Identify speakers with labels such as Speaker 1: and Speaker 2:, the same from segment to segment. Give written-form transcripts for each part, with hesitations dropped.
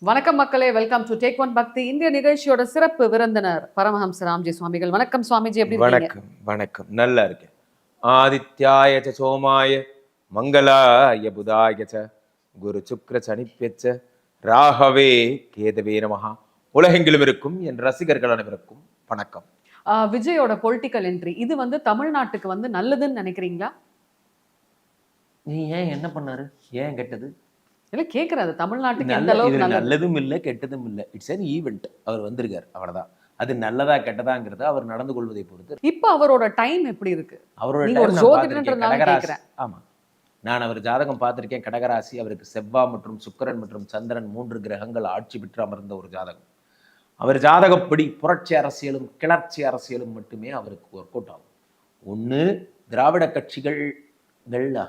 Speaker 1: வணக்கம் மக்களே, welcome to take one பக்தி. இந்திய நிகழ்ச்சியோட சிறப்பு விருந்தினர் பரமஹம்ச ராம்ஜி சுவாமிகள். வணக்கம் சுவாமிஜி, எப்படி இருக்கீங்க?
Speaker 2: வணக்கம் வணக்கம், நல்லா இருக்கேன். ஆதித்யாய ச சோமாய மங்களாய புதாய ச குரு சுக்ர சனிப்பெச்ச ராகவே கேதவே நமஹா. உலகெங்கிலும் இருக்கும் என் ரசிகர்கள் அனைவருக்கும் வணக்கம்.
Speaker 1: விஜயோட பொலிட்டிக்கல் என்ட்ரி இது வந்து தமிழ்நாட்டுக்கு வந்து நல்லதுன்னு நினைக்கிறீங்களா?
Speaker 3: நீ ஏன் என்ன பண்ணாரு, ஏன் கெட்டது
Speaker 1: இல்ல கேக்குறாரு, தமிழ்நாட்டுக்கு எந்த அளவுக்கு
Speaker 3: நல்லதும் இல்லை கெட்டதும் இல்லை. It's an event. அவர் வந்திருக்காரு, அவ்வளவுதான். அது நல்லதா கெட்டதாங்கிறது அவர் நடந்து கொள்வதை பொறுத்து.
Speaker 1: இப்ப அவரோட டைம் எப்படி இருக்கு?
Speaker 3: ஆமா, நான் அவர் ஜாதகம் பார்த்திருக்கேன். கடகராசி, அவருக்கு செவ்வாய் மற்றும் சுக்கிரன் மற்றும் சந்திரன் 3 கிரகங்கள் ஆட்சி பெற்று அமர்ந்த ஒரு ஜாதகம். அவர் ஜாதகப்படி புரட்சி அரசியலும் கிளர்ச்சி அரசியலும் மட்டுமே அவருக்கு ஒர்க் அவுட் ஆகும். ஒன்று திராவிட கட்சிகள் இல்லை,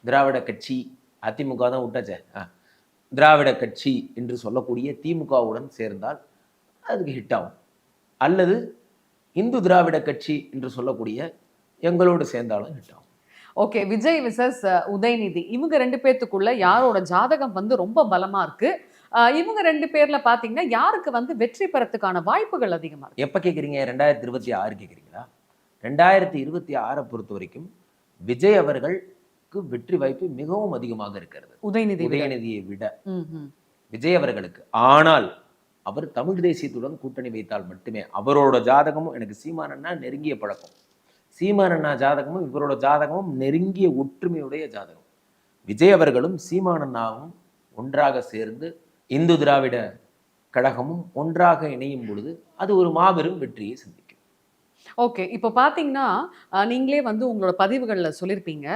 Speaker 3: திராவிட கட்சி அதிமுக தான் விட்டாச்சே, திராவிட கட்சி என்று சொல்லக்கூடிய திமுகவுடன் சேர்ந்தால் அதுக்கு ஹிட் ஆகும். அல்லது இந்து திராவிட கட்சி என்று சொல்லக்கூடிய எங்களோடு சேர்ந்தாலும் ஹிட் ஆகும்.
Speaker 1: ஓகே, விஜய் விசஸ் உதயநிதி, இவங்க 2 பேத்துக்குள்ள யாரோட ஜாதகம் வந்து ரொம்ப பலமா இருக்கு? இவங்க 2 பேர்ல பாத்தீங்கன்னா யாருக்கு வந்து வெற்றி பெறத்துக்கான வாய்ப்புகள் அதிகமா இருக்கு?
Speaker 3: எப்ப கேக்குறீங்க? 2026 கேக்குறீங்களா? 2026 பொறுத்த வரைக்கும் விஜய் அவர்கள் வெற்றி வாய்ப்பு மிகவும் அதிகமாக இருக்கிறது உதயநிதியை விட விஜய் அவர்களுக்கு. ஆனால் அவர் தமிழ் தேசியத்துடன் கூட்டணி வைத்தால் மட்டுமே. அவரோட ஜாதகமும் எனக்கு சீமானண்ணா நெருங்கிய பழக்கம். சீமானண்ணா ஜாதகமும் இவரோட ஜாதகமும் நெருங்கிய ஒற்றுமையுடைய ஜாதகம். விஜய் அவர்களும் சீமானண்ணாவும் ஒன்றாக சேர்ந்து இந்து திராவிட கழகமும் ஒன்றாக இணையும் பொழுது அது ஒரு மாபெரும் வெற்றியை சந்திக்கும்.
Speaker 1: ஓகே, இப்போ பார்த்தீங்கன்னா நீங்களே வந்து உங்களோட பதிவுகளில் சொல்லியிருப்பீங்க,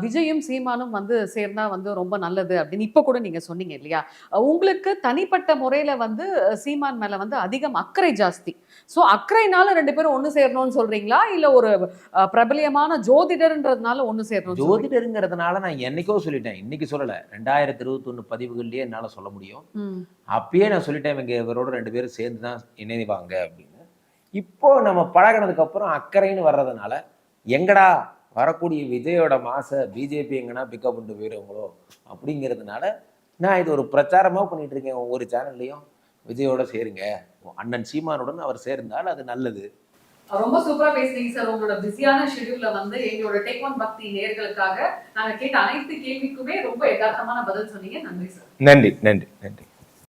Speaker 1: விஜயும் சீமானும் வந்து சேர்ந்தா வந்து ரொம்ப நல்லது அப்படின்னு. இப்போ கூட நீங்கள் சொன்னீங்க இல்லையா, உங்களுக்கு தனிப்பட்ட முறையில் வந்து சீமான் மேலே வந்து அதிகம் அக்கறை ஜாஸ்தி. ஸோ அக்கறைனால 2 பேரும் ஒன்று சேரணும்னு சொல்கிறீங்களா, இல்லை ஒரு பிரபலியமான ஜோதிடர்ன்றதுனால ஒன்று சேரணும்?
Speaker 3: ஜோதிடருங்கிறதுனால நான் என்னைக்கோ சொல்லிட்டேன், இன்னைக்கு சொல்லலை. 2021 பதிவுகள்லேயே என்னால் சொல்ல முடியும். அப்பயே நான் சொல்லிட்டேன், இவரோட 2 பேரும் சேர்ந்து தான் இணைவாங்க அப்படின்னு. இப்போ நம்ம பழகினதுக்கு அப்புறம் அக்கறைன்னு வர்றதுனால எங்கடா வரக்கூடிய விஜயோட மாச பிஜேபி எங்கன்னா பிக்கப் பண்ணிட்டு போயிருவங்களோ அப்படிங்கிறதுனால நான் இது ஒரு பிரச்சாரமா பண்ணிட்டு இருக்கேன். ஒவ்வொரு சேனல்லையும் விஜயோட சேருங்க, அண்ணன் சீமானுடன் அவர் சேர்ந்தால் அது நல்லது.
Speaker 1: ரொம்ப சூப்பரா பேசுறீங்க சார். உங்களோட பிஸியான ஷெட்யூல்ல வந்து எங்களோட டேக் ஒன் பக்தி நேயர்களுக்காக நாங்க கேட்ட அனைத்து கேள்விக்குமே ரொம்ப யதார்த்தமான பதில் சொன்னீங்க. நன்றி சார்.
Speaker 2: நன்றி நன்றி நன்றி.